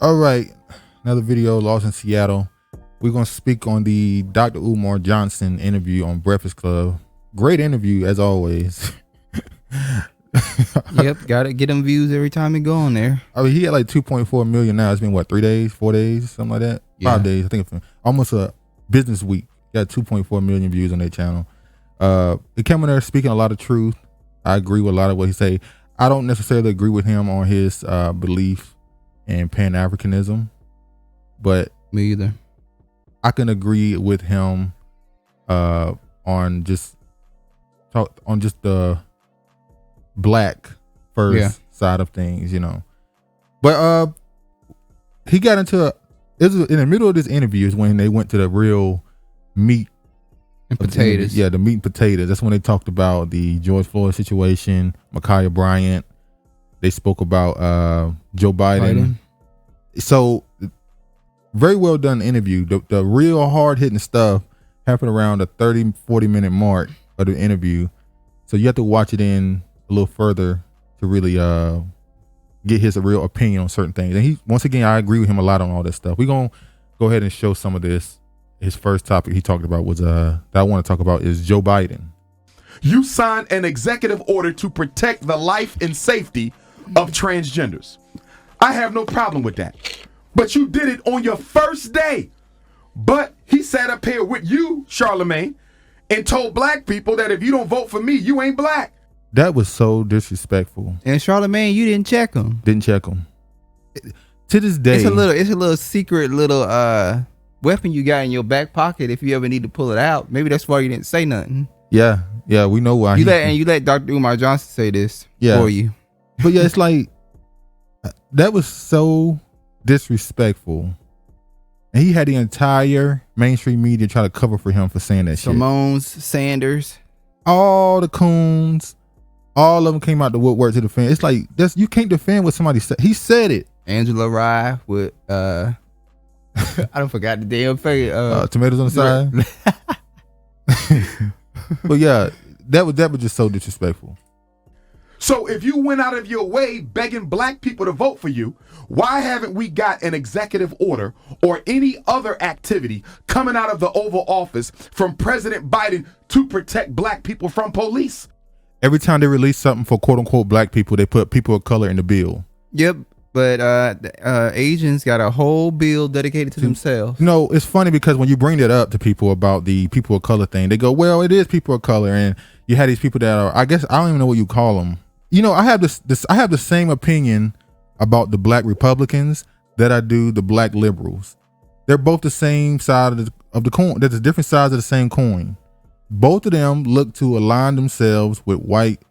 All right, another video lost in Seattle. We're gonna speak on the Dr. Umar Johnson interview on Breakfast Club. Great interview as always. Yep, gotta get them views every time you go on there. I mean, he had like 2.4 million now. It's been what, 3 days, 4 days, something like that. Yeah. 5 days, I think. Almost a business week. Got 2.4 million views on their channel. He came in there speaking a lot of truth. I agree with a lot of what he say. I don't necessarily agree with him on his belief in Pan-Africanism, but Me either. I can agree with him on just the black first side of things, you know. But he got into in the middle of this interview is when they went to the real meat and potatoes. Yeah, the meat and potatoes. That's when they talked about the George Floyd situation, Ma'khia Bryant. They spoke about Joe Biden. So very well done interview. The real hard hitting stuff happened around the 30-40 minute mark of the interview. So you have to watch it in a little further to really get his real opinion on certain things. And once again, I agree with him a lot on all this stuff. We're gonna go ahead and show some of this. His first topic he talked about was that I want to talk about is Joe Biden. You signed an executive order to protect the life and safety of transgenders. I have no problem with that. But you did it on your first day. But he sat up here with you, Charlemagne, and told black people that if you don't vote for me, you ain't black. That was so disrespectful. And Charlemagne, you didn't check him. Didn't check him. To this day, it's a little secret little weapon you got in your back pocket if you ever need to pull it out. Maybe that's why you didn't say nothing. Yeah, we know why. You let Dr. Umar Johnson say this for you. But yeah, it's like that was so disrespectful. And he had the entire mainstream media try to cover for him for saying that Simone's, Sanders, all the coons, all of them came out the woodwork to defend. It's like you can't defend what somebody said. He said it. Angela Rye with I don't forgot the damn face. Tomatoes on the side. But yeah, that was just so disrespectful. So if you went out of your way begging black people to vote for you, why haven't we got an executive order or any other activity coming out of the Oval Office from President Biden to protect black people from police? Every time they release something for quote unquote black people, they put people of color in the bill. Yep. But Asians got a whole bill dedicated to themselves. No, it's funny because when you bring that up to people about the people of color thing, they go, well, it is people of color. And you had these people that are, I guess, I don't even know what you call them. You know, I have I have the same opinion about the black Republicans that I do the black liberals. They're both the same side of the coin. There's different sides of the same coin. Both of them look to align themselves with white,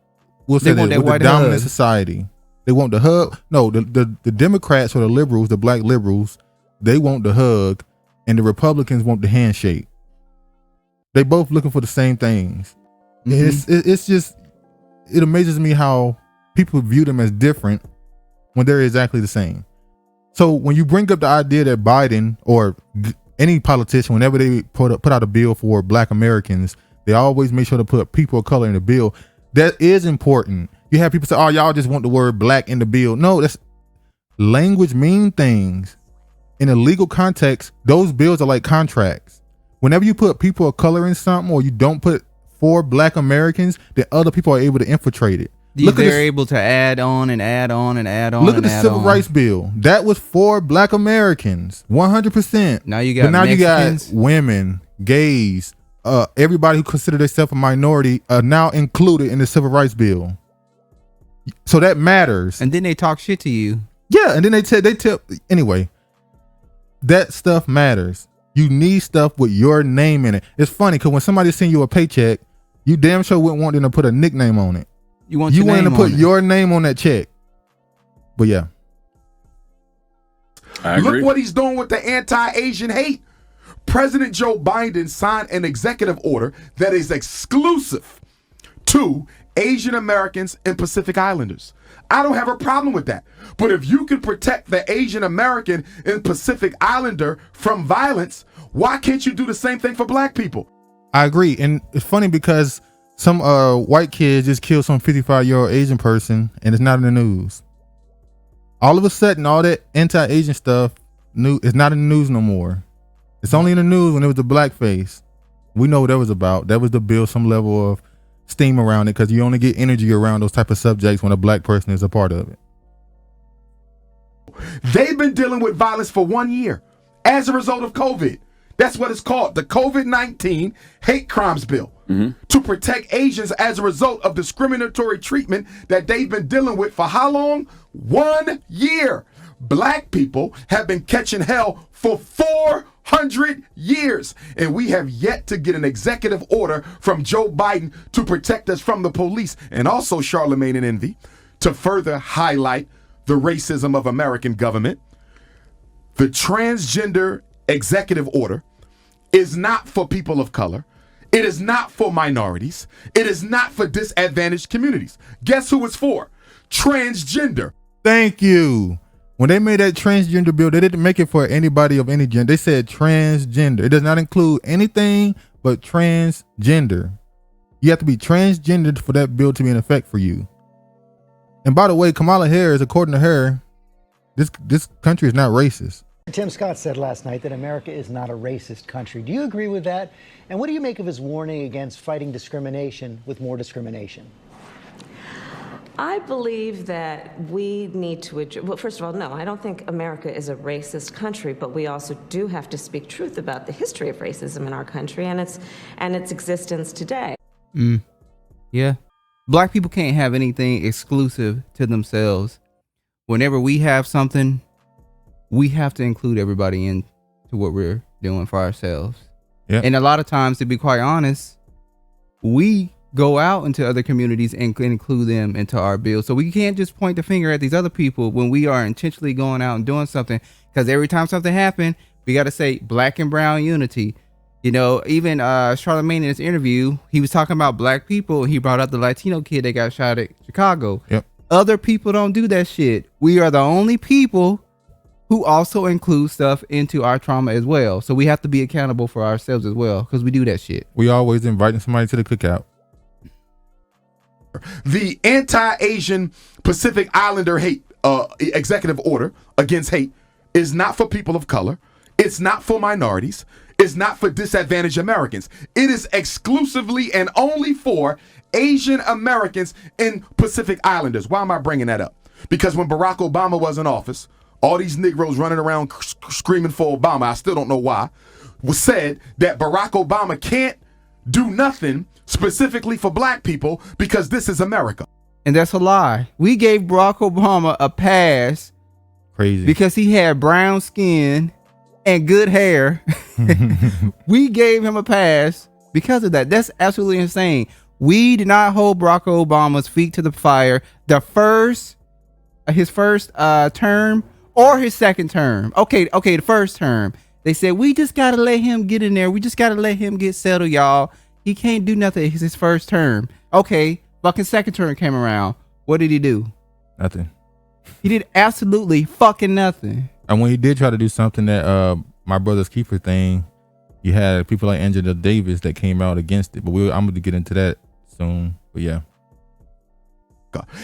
with the dominant society. They want the hug. No, the Democrats or the liberals, the black liberals, they want the hug, and the Republicans want the handshake. They both looking for the same things. Mm-hmm. It's just, it amazes me how people view them as different when they're exactly the same. So when you bring up the idea that Biden or any politician, whenever they put out a bill for black Americans, they always make sure to put people of color in the bill. That is important. You have people say, oh, y'all just want the word black in the bill. No, that's language mean things. In a legal context, those bills are like contracts. Whenever you put people of color in something or you don't put for black Americans, then other people are able to infiltrate it. They're able to add on and add on and add on. Look at the Civil Rights Bill. That was for black Americans, 100%. Now you got you got women, gays, everybody who consider themselves a minority are now included in the Civil Rights Bill. So that matters. And then they talk shit to you. Yeah, and then they tell anyway. That stuff matters. You need stuff with your name in it. It's funny because when somebody send you a paycheck, you damn sure wouldn't want them to put a nickname on it. You want them to put your name on that check. But yeah. I agree. Look what he's doing with the anti-Asian hate. President Joe Biden signed an executive order that is exclusive to Asian Americans and Pacific Islanders. I don't have a problem with that. But if you can protect the Asian American and Pacific Islander from violence, why can't you do the same thing for black people? I agree. And it's funny because some white kid just killed some 55-year-old Asian person and it's not in the news. All of a sudden, all that anti-Asian stuff it's not in the news no more. It's only in the news when it was the blackface. We know what that was about. That was to build some level of steam around it, because you only get energy around those type of subjects when a black person is a part of it. They've been dealing with violence for 1 year as a result of COVID. That's what it's called, the COVID-19 Hate Crimes Bill, to protect Asians as a result of discriminatory treatment that they've been dealing with for how long? 1 year. Black people have been catching hell for 400 years, and we have yet to get an executive order from Joe Biden to protect us from the police, and also Charlemagne and Envy, to further highlight the racism of American government. The transgender executive order is not for people of color. It is not for minorities. It is not for disadvantaged communities. Guess who it's for? Transgender. Thank you. When they made that transgender bill, they didn't make it for anybody of any gender. They said transgender. It does not include anything but transgender. You have to be transgendered for that bill to be in effect for you. And by the way, Kamala Harris, according to her, this country is not racist. Tim Scott said last night that America is not a racist country. Do you agree with that? And what do you make of his warning against fighting discrimination with more discrimination? I believe that we need to, well, first of all, no, I don't think America is a racist country, but we also do have to speak truth about the history of racism in our country and its existence today. Yeah. Black people can't have anything exclusive to themselves. Whenever we have something, we have to include everybody into what we're doing for ourselves. Yeah. And a lot of times, to be quite honest, we go out into other communities and include them into our bill. So we can't just point the finger at these other people when we are intentionally going out and doing something, because every time something happens, we got to say black and brown unity. You know, even Charlemagne in his interview, he was talking about black people. He brought up the Latino kid that got shot at Chicago. Yep. Other people don't do that shit. We are the only people who also include stuff into our trauma as well. So we have to be accountable for ourselves as well, because we do that shit. We always inviting somebody to the cookout. The anti-Asian Pacific Islander hate executive order against hate is not for people of color. It's not for minorities. It's not for disadvantaged Americans. It is exclusively and only for Asian Americans and Pacific Islanders. Why am I bringing that up? Because when Barack Obama was in office, all these Negroes running around screaming for Obama, I still don't know why, was said that Barack Obama can't do nothing specifically for black people because this is America. And that's a lie. We gave Barack Obama a pass Crazy. because he had brown skin and good hair. We gave him a pass because of that. That's absolutely insane. We did not hold Barack Obama's feet to the fire his first term or his second term. Okay, the first term. They said, we just got to let him get in there. We just got to let him get settled, y'all. He can't do nothing. It's his first term. Okay, fucking second term came around. What did he do? Nothing. He did absolutely fucking nothing. And when he did try to do something that my brother's keeper thing, you had people like Angela Davis that came out against it. But I'm going to get into that soon. But yeah.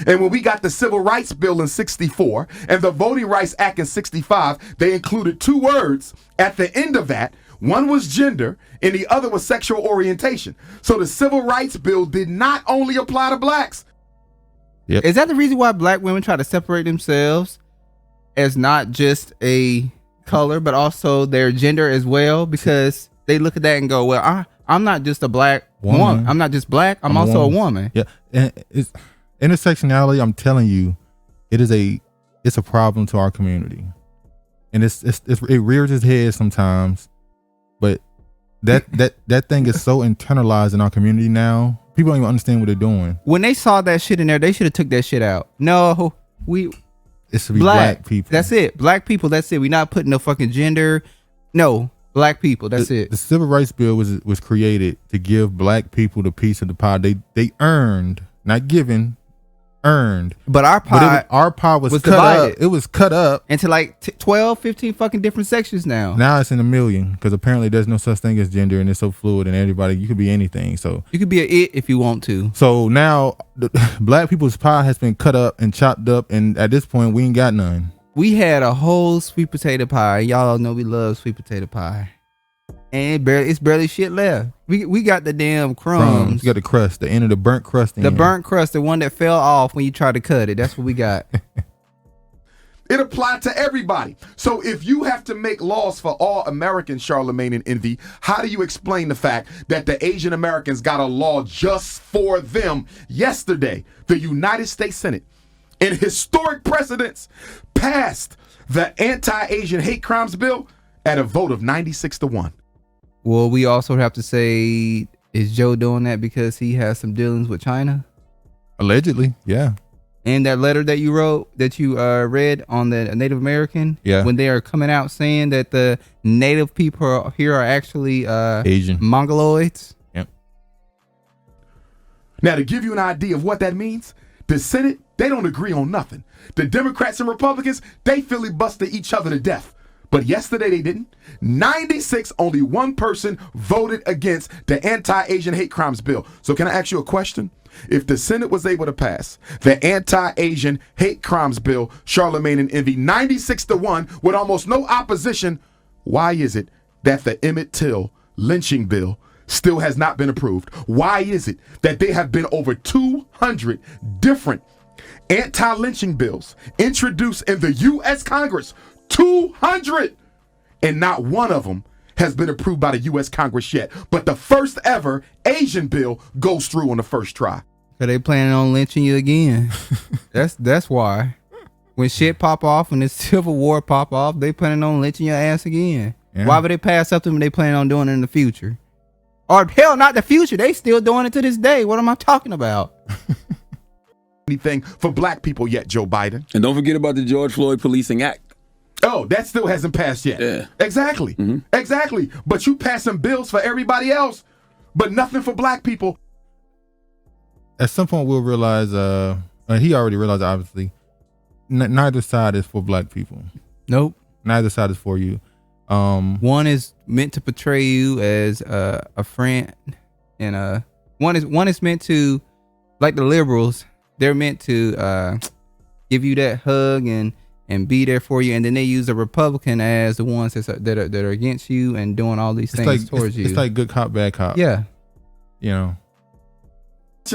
And when we got the Civil Rights Bill in 64 and the Voting Rights Act in 65, they included two words at the end of that. One was gender and the other was sexual orientation. So the Civil Rights Bill did not only apply to blacks. Yep. Is that the reason why black women try to separate themselves as not just a color, but also their gender as well? Because they look at that and go, well, I'm not just a black woman. I'm not just black. I'm also a woman. Yeah. And it's intersectionality. I'm telling you, it's a problem to our community, and it rears its head sometimes. But that thing is so internalized in our community now. People don't even understand what they're doing. When they saw that shit in there, they should have took that shit out. No, it should be black people. That's it. Black people. That's it. We not putting no fucking gender. No, black people. That's it. The Civil Rights Bill was created to give black people the piece of the pie they earned, not given. earned. But our pie, our pie was cut divided. up. It was cut up into like 12, 15 fucking different sections now. Now it's in a million because apparently there's no such thing as gender and it's so fluid and everybody, you could be anything. So you could be an it if you want to. So now the black people's pie has been cut up and chopped up, and at this point we ain't got none. We had a whole sweet potato pie. Y'all know we love sweet potato pie. And it's barely shit left. We got the damn crumbs. You got the crust, the end of the burnt crust. The burnt crust, the one that fell off when you tried to cut it. That's what we got. It applied to everybody. So if you have to make laws for all Americans, Charlemagne and Envy, how do you explain the fact that the Asian Americans got a law just for them? Yesterday, the United States Senate, in historic precedence, passed the anti-Asian hate crimes bill at a vote of 96-1. Well, we also have to say, is Joe doing that because he has some dealings with China? Allegedly, yeah. And that letter that you wrote, that you read on the Native American, when they are coming out saying that the Native people here are actually Asian Mongoloids. Yep. Now, to give you an idea of what that means, the Senate, they don't agree on nothing. The Democrats and Republicans, they filibuster each other to death. But yesterday they didn't. 96, only one person voted against the anti-Asian hate crimes bill. So can I ask you a question? If the Senate was able to pass the anti-Asian hate crimes bill, Charlemagne and Envy, 96-1 with almost no opposition, why is it that the Emmett Till lynching bill still has not been approved? Why is it that there have been over 200 different anti-lynching bills introduced in the U.S. Congress? 200! And not one of them has been approved by the U.S. Congress yet. But the first ever Asian bill goes through on the first try. Are they planning on lynching you again? That's why. When shit pop off, when the Civil War pop off, they planning on lynching your ass again. Yeah. Why would they pass something when they planning on doing it in the future? Or hell, not the future. They still doing it to this day. What am I talking about? Anything for black people yet, Joe Biden. And don't forget about the George Floyd Policing Act. Oh, that still hasn't passed yet. Yeah. Exactly. Mm-hmm. Exactly. But you passing bills for everybody else, but nothing for black people. At some point we'll realize, he already realized, obviously, neither side is for black people. Nope. Neither side is for you. One is meant to portray you as a friend, and one is meant to, like the liberals, they're meant to give you that hug and be there for you, and then they use the Republican as the ones that are against you and doing all these things towards you. It's like good cop, bad cop. Yeah. You know.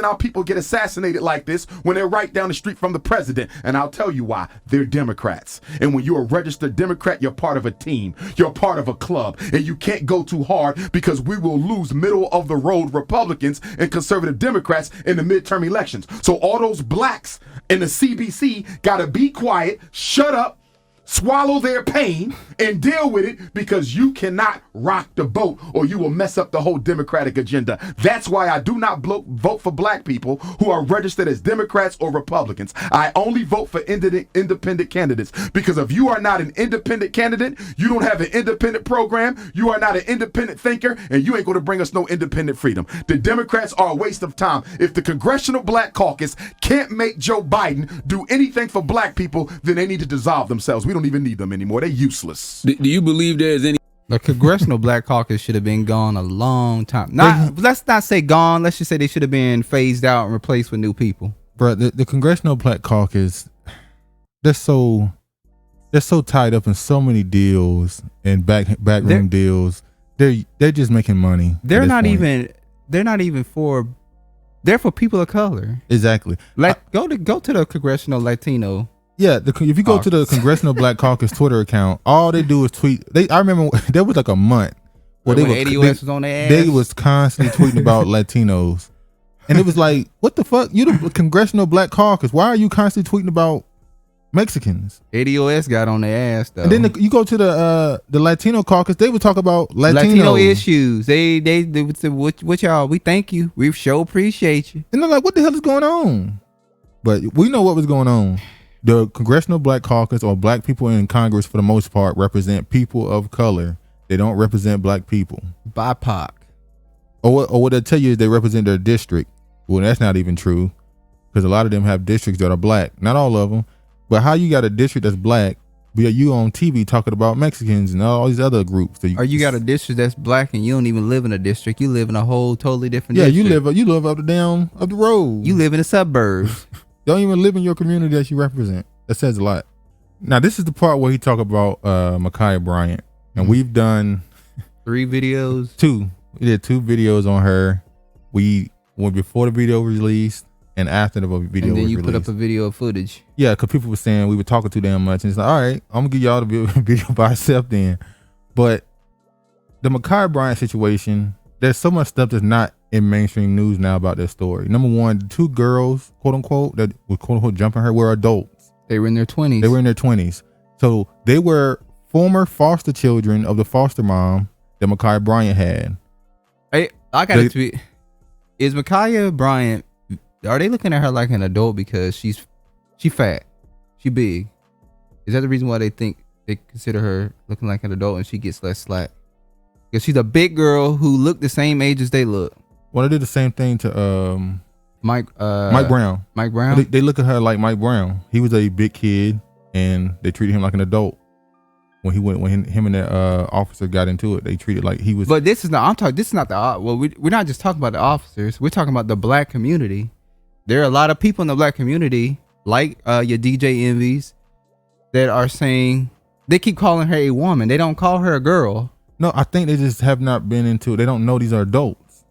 How people get assassinated like this when they're right down the street from the president. And I'll tell you why. They're Democrats. And when you're a registered Democrat, you're part of a team. You're part of a club. And you can't go too hard because we will lose middle of the road Republicans and conservative Democrats in the midterm elections. So all those blacks in the CBC gotta be quiet, shut up, swallow their pain, and deal with it, because you cannot rock the boat or you will mess up the whole Democratic agenda. That's why I do not vote for black people who are registered as Democrats or Republicans. I only vote for independent candidates, because if you are not an independent candidate, you don't have an independent program, you are not an independent thinker, and you ain't going to bring us no independent freedom. The Democrats are a waste of time. If the Congressional Black Caucus can't make Joe Biden do anything for black people, then they need to dissolve themselves. We don't even need them anymore. They're useless. Do you believe there's any... The Congressional Black Caucus should have been gone a long time. Let's not say gone. Let's just say they should have been phased out and replaced with new people. Bro, the Congressional Black Caucus, they're so tied up in so many deals and backroom deals. They're just making money. They're for people of color. Exactly. Like go to the Congressional Latino. Yeah, if you go to the Congressional Black Caucus Twitter account, all they do is tweet. I remember there was like a month where when ADOS was on their ass. They was constantly tweeting about Latinos, and it was like, what the fuck? You the Congressional Black Caucus? Why are you constantly tweeting about Mexicans? ADOS got on their ass though. And then you go to the Latino Caucus, they would talk about Latino issues. They would say, what y'all? We thank you. We sure appreciate you. And they're like, what the hell is going on? But we know what was going on. The Congressional Black Caucus, or black people in Congress for the most part, represent people of color. They don't represent black people. BIPOC. Or what they tell you is they represent their district. Well, that's not even true. because a lot of them have districts that are black. Not all of them, but how you got a district that's black, but you on TV talking about Mexicans and all these other groups? Or you got a district that's black and you don't even live in a district. You live in a whole totally different Yeah, district. you live up the road. You live in the suburbs. Don't even live in your community that you represent. That says a lot. Now, this is the part where he talk about Ma'khia Bryant. And we've done 3 videos. 2. We did 2 videos on her. We went before the video was released and after the video was released. And then you put up a video of footage. Yeah, because people were saying we were talking too damn much. And it's like, all right, I'm going to give y'all the video by itself then. But the Ma'khia Bryant situation, there's so much stuff that's not in mainstream news now about that story. Number one, the 2 girls, quote unquote, that were quote unquote jumping her were adults. They were in their 20s. They were in their 20s. So they were former foster children of the foster mom that Ma'khia Bryant had. Hey, I got to tweet. Is Ma'khia Bryant, are they looking at her like an adult because she fat, she big? Is that the reason why they think they consider her looking like an adult and she gets less slack? Because she's a big girl who look the same age as they look. Well, they did the same thing to Mike Brown. Mike Brown? They look at her like Mike Brown. He was a big kid and they treated him like an adult. When him and that officer got into it, they treated like he was. But this is not the, well, we're not just talking about the officers. We're talking about the black community. There are a lot of people in the black community, like your DJ Envies, that are saying, they keep calling her a woman. They don't call her a girl. No, I think they just have not been into it. They don't know these are adults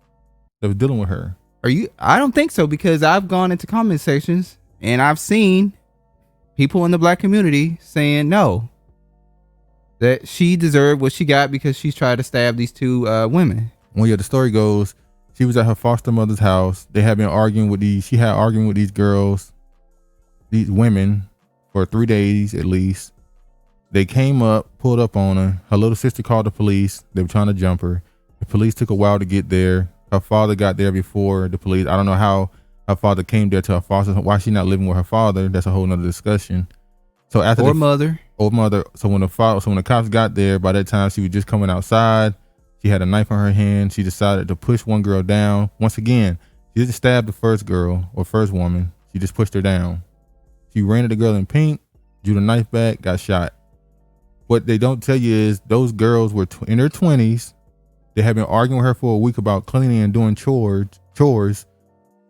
that were dealing with her. I don't think so, because I've gone into comment sections and I've seen people in the black community saying no, that she deserved what she got because she's tried to stab these 2 women. Well, yeah, the story goes, she was at her foster mother's house. They had been arguing with these girls, these women, for 3 days at least. They came up, pulled up on her. Her little sister called the police. They were trying to jump her. The police took a while to get there. Her father got there before the police. I don't know how her father came there to her foster. Why she not living with her father? That's a whole nother discussion. So after mother. So when the cops got there, by that time she was just coming outside. She had a knife in her hand. She decided to push one girl down. Once again, she didn't stab the first girl or first woman. She just pushed her down. She ran at the girl in pink, drew the knife back, got shot. What they don't tell you is those girls were in their 20s. They had been arguing with her for a week about cleaning and doing chores.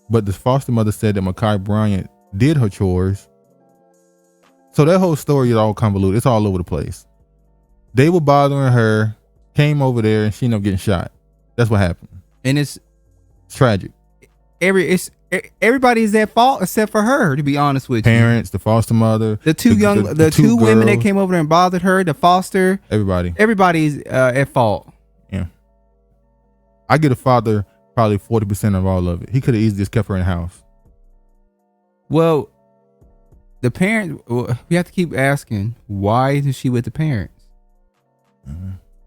But the foster mother said that Ma'khia Bryant did her chores. So that whole story is all convoluted. It's all over the place. They were bothering her, came over there, and she ended up getting shot. That's what happened. And it's tragic. Everybody's at fault except for her, to be honest with you. Parents, the foster mother, the 2 women that came over there and bothered her, the foster, everybody's at fault. Yeah. I get a father probably 40% of all of it. He could have easily just kept her in the house. Well, the parent, we have to keep asking, why is she with the parents?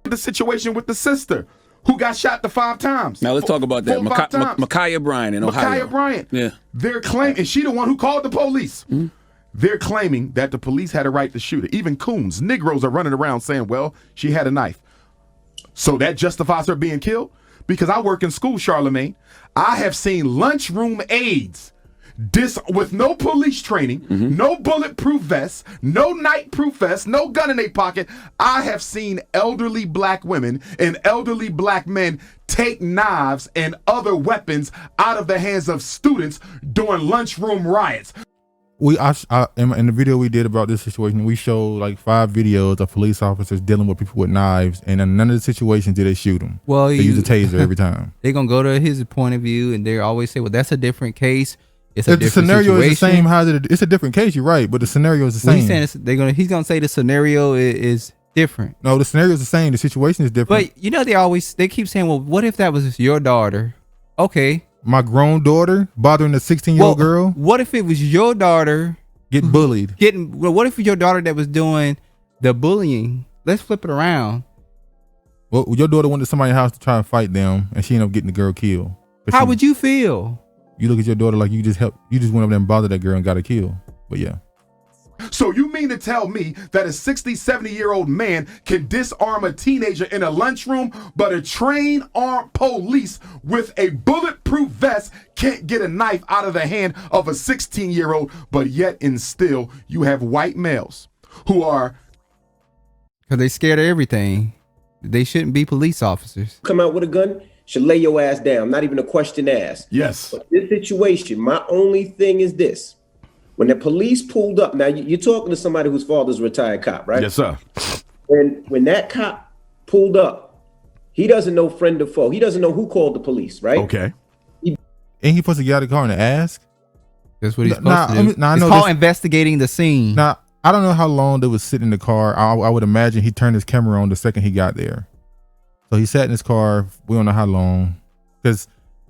The situation with the sister who got shot the 5 times. Now let's talk about that. Ma'khia Bryant in Ohio. Ma'khia Bryant. Yeah. They're claiming, and she the one who called the police. Mm-hmm. They're claiming that the police had a right to shoot her. Even coons, Negroes are running around saying, well, she had a knife. So that justifies her being killed? Because I work in school, Charlemagne. I have seen lunchroom aides with no police training, no bulletproof vests, no night-proof vests, no gun in their pocket. I have seen elderly black women and elderly black men take knives and other weapons out of the hands of students during lunchroom riots. In the video we did about this situation, we showed like 5 videos of police officers dealing with people with knives, and in none of the situations did they shoot them. Well, they use a taser every time. They're gonna go to his point of view, and they always say, "Well, that's a different case. It's a if different the scenario situation. is the same, it's a different case. You're right, but the scenario is the same. He's gonna say the scenario is different. No, the scenario is the same. The situation is different. But you know, they keep saying, "Well, what if that was your daughter?" Okay, my grown daughter bothering a 16-year-old girl. What if it was your daughter getting bullied? What if it was your daughter that was doing the bullying? Let's flip it around. Well, your daughter went to somebody's house to try and fight them, and she ended up getting the girl killed. How would you feel? You look at your daughter like you just went over there and bothered that girl and got her killed. But yeah. So you mean to tell me that a 60, 70-year-old man can disarm a teenager in a lunchroom, but a trained armed police with a bulletproof vest can't get a knife out of the hand of a 16-year-old, but yet and still you have white males who are... Because they scared of everything. They shouldn't be police officers. Come out with a gun, should lay your ass down, not even a question asked. Yes. But this situation, my only thing is this. When the police pulled up, now you're talking to somebody whose father's a retired cop, right? Yes, sir. When that cop pulled up, he doesn't know friend or foe. He doesn't know who called the police, right? Okay. Ain't he supposed to get out of the car and ask? That's what he's supposed to do. I it's know called investigating the scene. Now, I don't know how long they was sitting in the car. I would imagine he turned his camera on the second he got there. So he sat in his car. We don't know how long. Because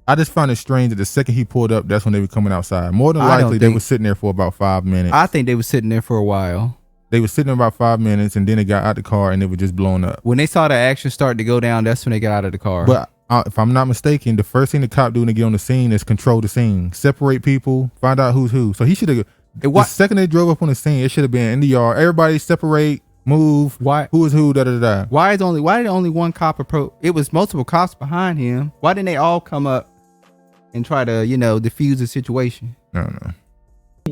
I just found it strange that the second he pulled up, that's when they were coming outside. More than likely, they were sitting there for about 5 minutes. I think they were sitting there for a while. They were sitting there about 5 minutes, and then they got out the car, and they were just blown up. When they saw the action start to go down, that's when they got out of the car. But if I'm not mistaken, the first thing the cop do when they get on the scene is control the scene, separate people, find out who's who. So he should have. The second they drove up on the scene, it should have been in the yard. Everybody separate, move. Why? Who is who? Da da da. Why did only one cop approach? It was multiple cops behind him. Why didn't they all come up and try to, diffuse the situation? I don't know.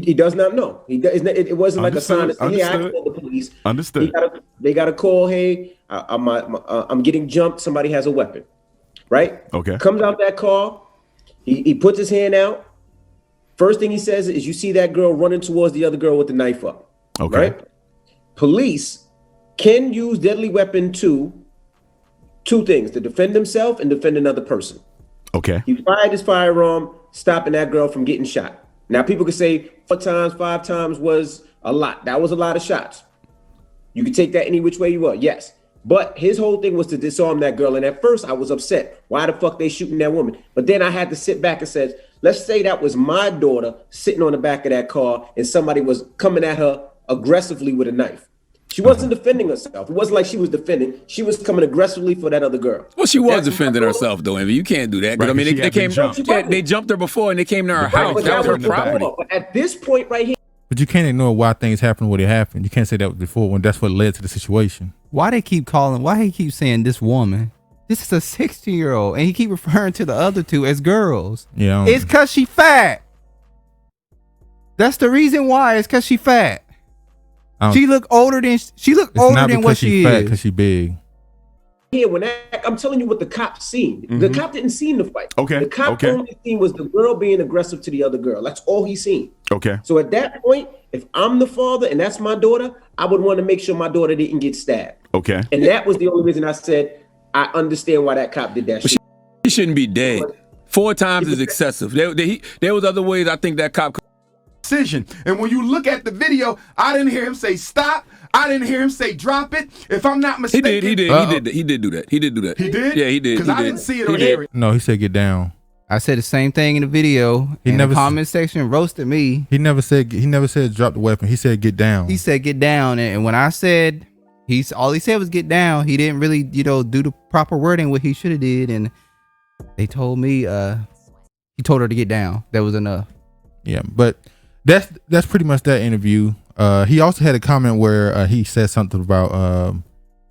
He does not know. It wasn't like a sign that said, "Hey, I called the police." Understood. They got a call. Hey, I'm getting jumped. Somebody has a weapon, right? Okay. Comes out that car. He puts his hand out. First thing he says is, "You see that girl running towards the other girl with the knife up." Okay. Right? Police can use deadly weapon to two things: to defend himself and defend another person. Okay. He fired his firearm, stopping that girl from getting shot. Now, people could say 4 times, 5 times was a lot. That was a lot of shots. You could take that any which way you want, yes. But his whole thing was to disarm that girl. And at first, I was upset. Why the fuck they shooting that woman? But then I had to sit back and said, let's say that was my daughter sitting on the back of that car and somebody was coming at her aggressively with a knife. She wasn't defending herself. It wasn't like she was defending. She was coming aggressively for that other girl. Well, she was defending herself, though, Envy. You can't do that. Right, I mean, they jumped her before, and they came to her house. That was her property. But at this point right here. But you can't ignore why things happened when it happened. You can't say that was before when that's what led to the situation. Why he keep saying this woman? This is a 16-year-old, and he keep referring to the other two as girls. Yeah. It's because she fat. That's the reason why. It's because she fat. She look older than what she is. Because she big. Here, I'm telling you what the cop seen. Mm-hmm. The cop didn't see the fight. Okay. The cop only seen was the girl being aggressive to the other girl. That's all he seen. Okay. So at that point, if I'm the father and that's my daughter, I would want to make sure my daughter didn't get stabbed. Okay. And that was the only reason I said I understand why that cop did that shit. She shouldn't be dead. 4 times is excessive. There was other ways I think that cop could. Decision. And when you look at the video, I didn't hear him say stop. I didn't hear him say drop it. If I'm not mistaken, He did do that. He did? Yeah, he did. Because I didn't see it or hear it. No, he said get down. I said the same thing in the video. In the comment section roasted me. He never said drop the weapon. He said get down. He said get down. And when I said all he said was get down, he didn't really, do the proper wording what he should have did. And they told me he told her to get down. That was enough. Yeah, but that's pretty much that interview. He also had a comment where he said something about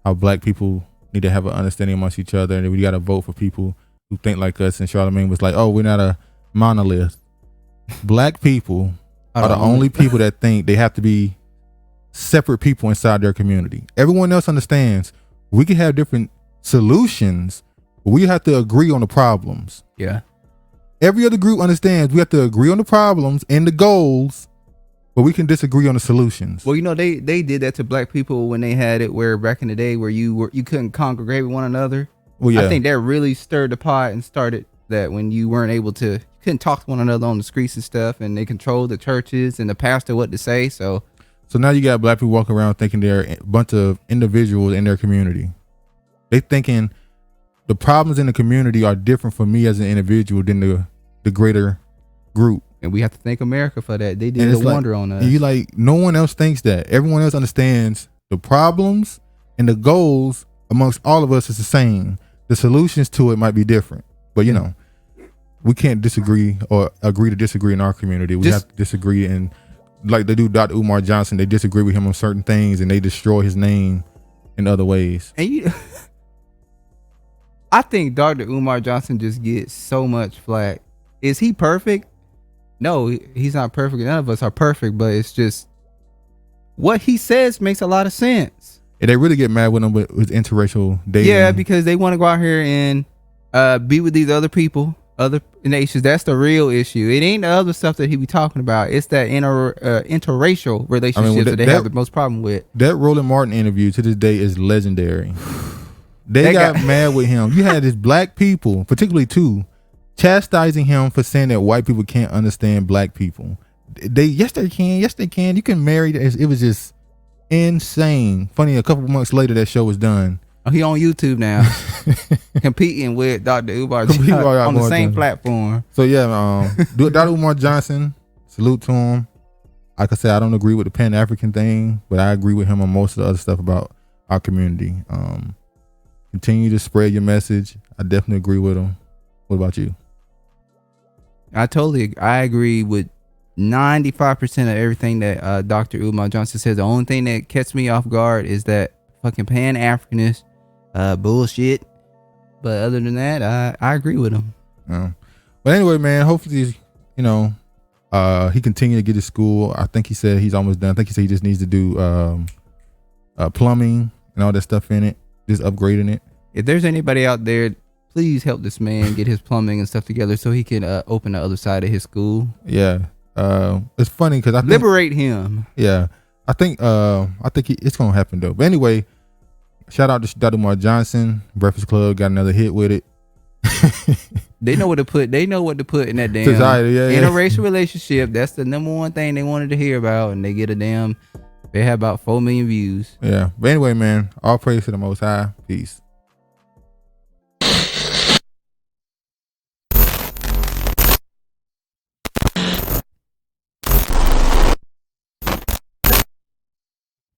how black people need to have an understanding amongst each other, and we got to vote for people who think like us. And Charlamagne was like, "Oh, we're not a monolith. Black people are the only people that think they have to be separate people inside their community. Everyone else understands we can have different solutions, but we have to agree on the problems." Yeah. Every other group understands we have to agree on the problems and the goals, but we can disagree on the solutions. Well, they did that to black people when they had it where back in the day where you couldn't congregate with one another. Well, yeah. I think that really stirred the pot and started that when you weren't able to, couldn't talk to one another on the streets and stuff, and they controlled the churches and the pastor what to say. So now you got black people walking around thinking they're a bunch of individuals in their community. They thinking the problems in the community are different for me as an individual than the greater group. And we have to thank America for that. They did a wonder on us. You no one else thinks that. Everyone else understands the problems and the goals amongst all of us is the same. The solutions to it might be different, but we can't disagree or agree to disagree in our community. We have to disagree in like they do Dr. Umar Johnson, they disagree with him on certain things and they destroy his name in other ways. And I think Dr. Umar Johnson just gets so much flack. Is he perfect? No, he's not perfect. None of us are perfect, but it's just what he says makes a lot of sense. And they really get mad with him with interracial dating. Yeah, because they want to go out here and be with these other people, other nations. That's the real issue. It ain't the other stuff that he be talking about. It's that interracial relationships that they have the most problem with. That Roland Martin interview to this day is legendary. They got mad with him. You had these black people, particularly two, chastising him for saying that white people can't understand black people. Yes they can. You can marry. It was just insane. Funny, a couple months later that show was done. Oh, he on YouTube now, competing with Dr. Umar Johnson on the same platform. So yeah, Dr. Umar Johnson, salute to him. Like I said, I don't agree with the Pan-African thing, but I agree with him on most of the other stuff about our community. Continue to spread your message. I definitely agree with him. What about you? I agree with 95% of everything that Dr. Umar Johnson says. The only thing that gets me off guard is that fucking Pan-Africanist bullshit. But other than that, I agree with him. But anyway, man, hopefully, he continue to get to school. I think he said he's almost done. I think he said he just needs to do plumbing and all that stuff in it, just upgrading it. If there's anybody out there, please help this man get his plumbing and stuff together so he can open the other side of his school. Yeah. It's funny because I think, liberate him. Yeah. I think it's gonna happen though. But anyway, shout out to Dr. Umar Johnson. Breakfast Club got another hit with it. They know what to put. They know what to put in that damn interracial relationship. That's the number one thing they wanted to hear about, and they get they have about 4 million views. Yeah. But anyway, man, all praise to the Most High. Peace.